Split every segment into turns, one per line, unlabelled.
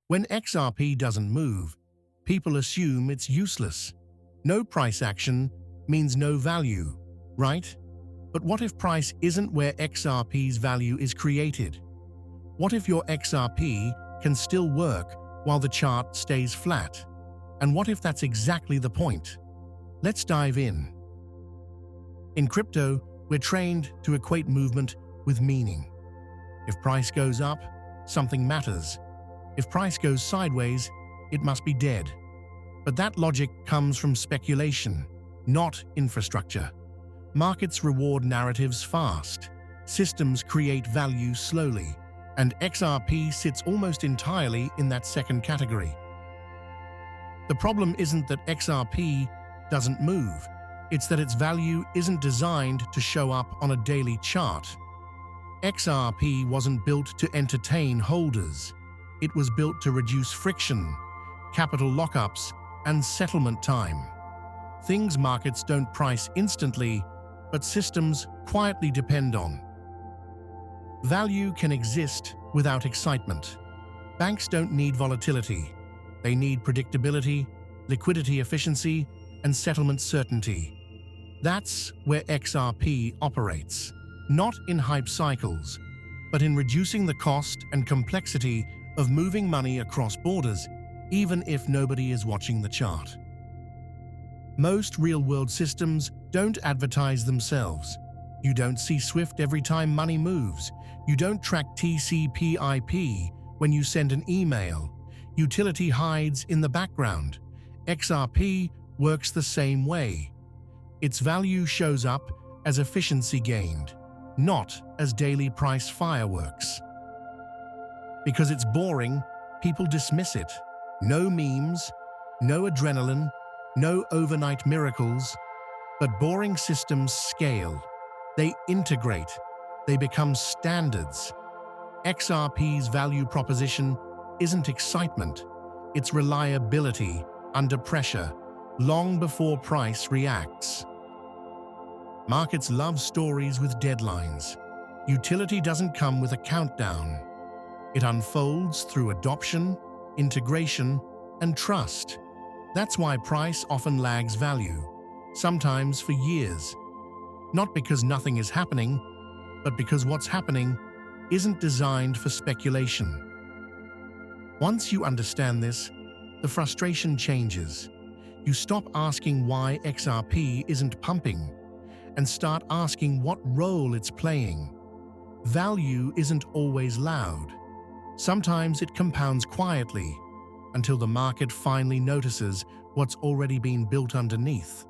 When XRP doesn't move, people assume it's useless. No price action means no value, right? But what if price isn't where XRP's value is created? What if your XRP can still work while the chart stays flat? And what if that's exactly the point? Let's dive in. In crypto, we're trained to equate movement with meaning. If price goes up, something matters. If price goes sideways, it must be dead. But that logic comes from speculation, not infrastructure. Markets reward narratives fast. Systems create value slowly. And XRP sits almost entirely in that second category. The problem isn't that XRP doesn't move. It's that its value isn't designed to show up on a daily chart. XRP wasn't built to entertain holders. It was built to reduce friction, capital lockups, and settlement time. Things markets don't price instantly, but systems quietly depend on. Value can exist without excitement. Banks don't need volatility. They need predictability, liquidity efficiency, and settlement certainty. That's where XRP operates, not in hype cycles, but in reducing the cost and complexity of moving money across borders, even if nobody is watching the chart. Most real-world systems don't advertise themselves. You don't see SWIFT every time money moves. You don't track TCP/IP when you send an email. Utility hides in the background. XRP works the same way. Its value shows up as efficiency gained, not as daily price fireworks. Because it's boring, people dismiss it. No memes, no adrenaline, no overnight miracles. But boring systems scale. They integrate. They become standards. XRP's value proposition isn't excitement. It's reliability under pressure, long before price reacts. Markets love stories with deadlines. Utility doesn't come with a countdown. It unfolds through adoption, integration, and trust. That's why price often lags value, sometimes for years. Not because nothing is happening, but because what's happening isn't designed for speculation. Once you understand this, the frustration changes. You stop asking why XRP isn't pumping and start asking what role it's playing. Value isn't always loud. Sometimes it compounds quietly until the market finally notices what's already been built underneath.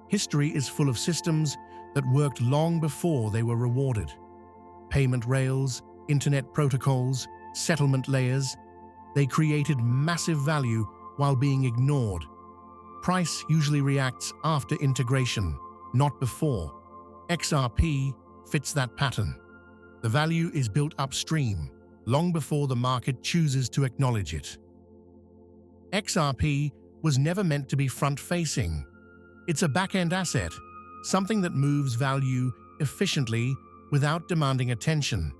History is full of systems that worked long before they were rewarded. Payment rails, internet protocols, settlement layers, they created massive value while being ignored. Price usually reacts after integration, not before. XRP fits that pattern. The value is built upstream, long before the market chooses to acknowledge it. XRP was never meant to be front-facing. It's a back-end asset, something that moves value efficiently without demanding attention.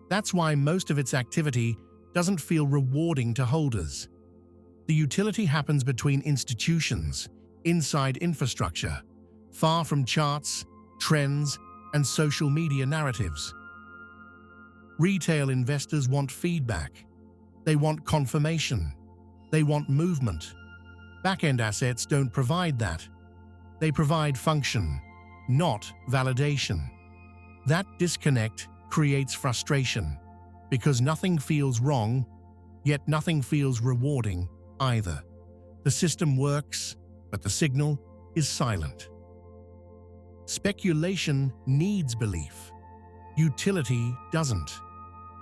That's why most of its activity doesn't feel rewarding to holders. The utility happens between institutions, inside infrastructure, far from charts, trends, and social media narratives. Retail investors want feedback. They want confirmation. They want movement. Back-end assets don't provide that. They provide function, not validation. That disconnect creates frustration, because nothing feels wrong, yet nothing feels rewarding either. The system works, but the signal is silent. Speculation needs belief. Utility doesn't.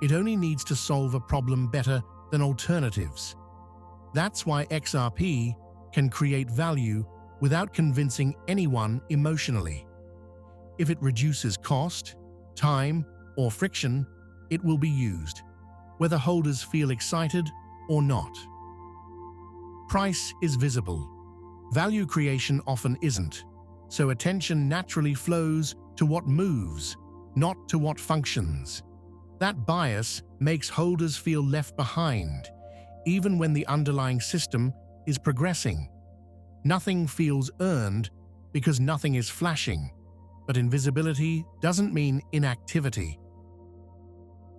It only needs to solve a problem better than alternatives. That's why XRP can create value without convincing anyone emotionally. If it reduces cost, time, or friction, it will be used, whether holders feel excited or not. Price is visible. Value creation often isn't, so attention naturally flows to what moves, not to what functions. That bias makes holders feel left behind, even when the underlying system is progressing. Nothing feels earned because nothing is flashing, but invisibility doesn't mean inactivity.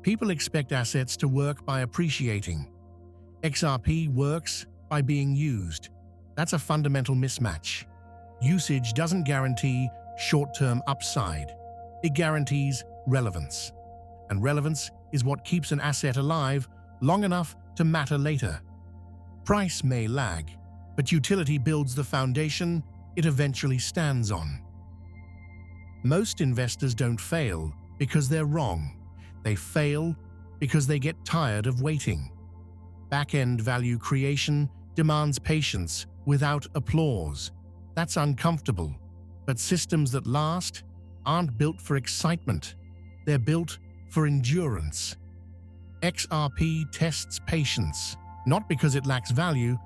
People expect assets to work by appreciating. XRP works by being used. That's a fundamental mismatch. Usage doesn't guarantee short-term upside. It guarantees relevance. And relevance is what keeps an asset alive long enough to matter later. Price may lag, but utility builds the foundation it eventually stands on. Most investors don't fail because they're wrong. They fail because they get tired of waiting. Back-end value creation demands patience without applause. That's uncomfortable. But systems that last aren't built for excitement. They're built for endurance. XRP tests patience, not because it lacks value,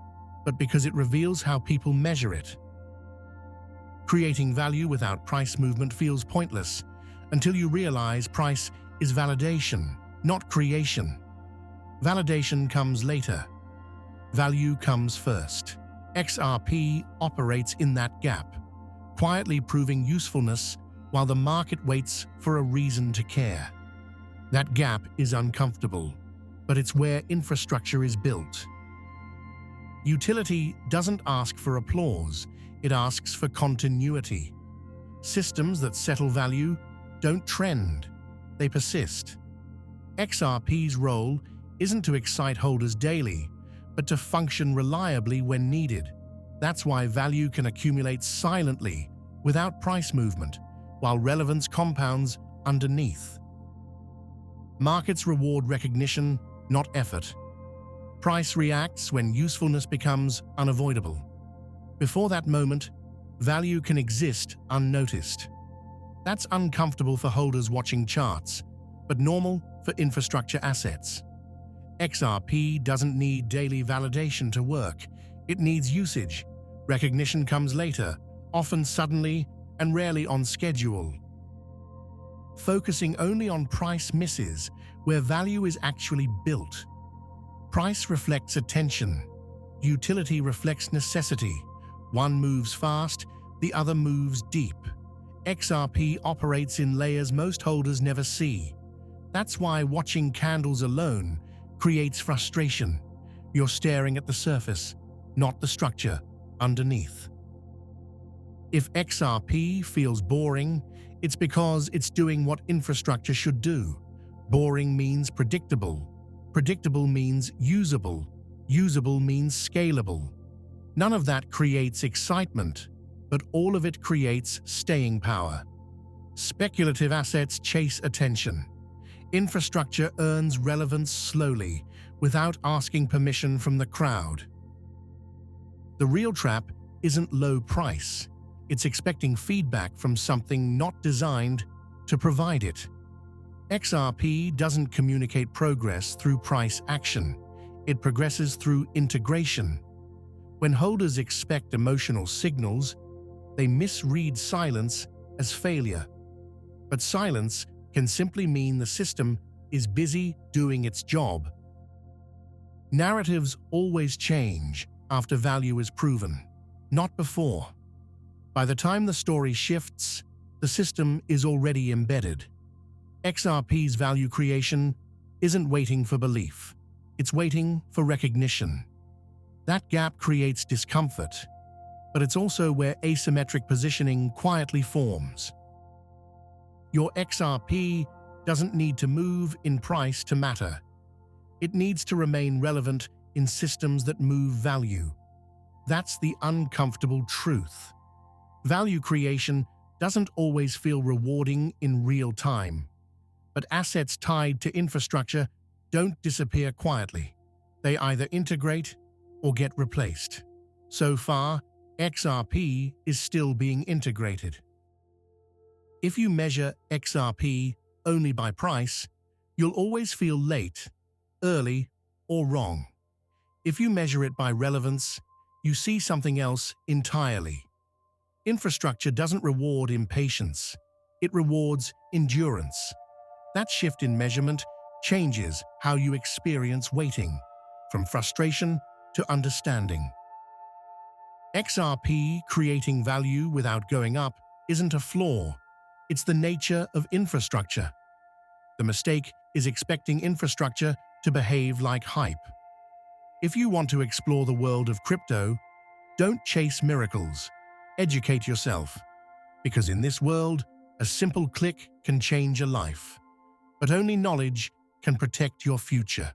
but because it reveals how people measure it. Creating value without price movement feels pointless until you realize price is validation, not creation. Validation comes later. Value comes first. XRP operates in that gap, quietly proving usefulness while the market waits for a reason to care. That gap is uncomfortable, but it's where infrastructure is built. Utility doesn't ask for applause, it asks for continuity. Systems that settle value don't trend, they persist. XRP's role isn't to excite holders daily, but to function reliably when needed. That's why value can accumulate silently, without price movement, while relevance compounds underneath. Markets reward recognition, not effort. Price reacts when usefulness becomes unavoidable. Before that moment, value can exist unnoticed. That's uncomfortable for holders watching charts, but normal for infrastructure assets. XRP doesn't need daily validation to work. It needs usage. Recognition comes later, often suddenly and rarely on schedule. Focusing only on price misses where value is actually built. Price reflects attention. Utility reflects necessity. One moves fast, the other moves deep. XRP operates in layers most holders never see. That's why watching candles alone creates frustration. You're staring at the surface, not the structure underneath. If XRP feels boring, it's because it's doing what infrastructure should do. Boring means predictable. Predictable means usable. Usable means scalable. None of that creates excitement, but all of it creates staying power. Speculative assets chase attention. Infrastructure earns relevance slowly, without asking permission from the crowd. The real trap isn't low price. It's expecting feedback from something not designed to provide it. XRP doesn't communicate progress through price action. It progresses through integration. When holders expect emotional signals, they misread silence as failure. But silence can simply mean the system is busy doing its job. Narratives always change after value is proven, not before. By the time the story shifts, the system is already embedded. XRP's value creation isn't waiting for belief. It's waiting for recognition. That gap creates discomfort, but it's also where asymmetric positioning quietly forms. Your XRP doesn't need to move in price to matter. It needs to remain relevant in systems that move value. That's the uncomfortable truth. Value creation doesn't always feel rewarding in real time, but assets tied to infrastructure don't disappear quietly. They either integrate or get replaced. So far, XRP is still being integrated. If you measure XRP only by price, you'll always feel late, early, or wrong. If you measure it by relevance, you see something else entirely. Infrastructure doesn't reward impatience. It rewards endurance. That shift in measurement changes how you experience waiting, from frustration to understanding. XRP creating value without going up isn't a flaw, it's the nature of infrastructure. The mistake is expecting infrastructure to behave like hype. If you want to explore the world of crypto, don't chase miracles, educate yourself. Because in this world, a simple click can change a life. But only knowledge can protect your future.